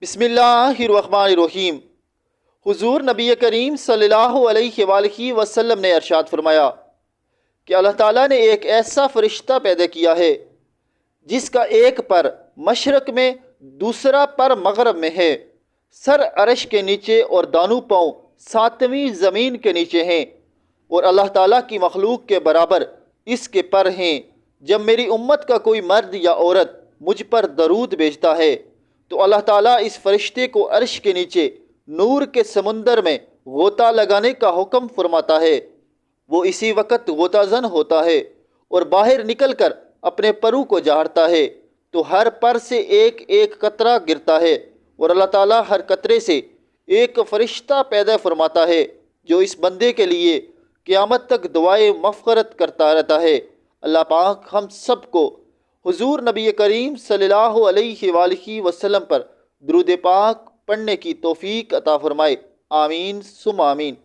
بسم اللہ الرحمن الرحیم۔ حضور نبی کریم صلی اللہ علیہ وآلہ وسلم نے ارشاد فرمایا کہ اللہ تعالیٰ نے ایک ایسا فرشتہ پیدا کیا ہے جس کا ایک پر مشرق میں دوسرا پر مغرب میں ہے، سر عرش کے نیچے اور دانو پاؤں ساتویں زمین کے نیچے ہیں، اور اللہ تعالیٰ کی مخلوق کے برابر اس کے پر ہیں۔ جب میری امت کا کوئی مرد یا عورت مجھ پر درود بھیجتا ہے تو اللہ تعالیٰ اس فرشتے کو عرش کے نیچے نور کے سمندر میں غوطہ لگانے کا حکم فرماتا ہے۔ وہ اسی وقت غوطہ زن ہوتا ہے اور باہر نکل کر اپنے پرو کو جھاڑتا ہے تو ہر پر سے ایک ایک قطرہ گرتا ہے، اور اللہ تعالیٰ ہر قطرے سے ایک فرشتہ پیدا فرماتا ہے جو اس بندے کے لیے قیامت تک دعائے مغفرت کرتا رہتا ہے۔ اللہ پاک ہم سب کو حضور نبی کریم صلی اللہ علیہ وآلہ وسلم پر درود پاک پڑھنے کی توفیق عطا فرمائے، آمین ثم آمین۔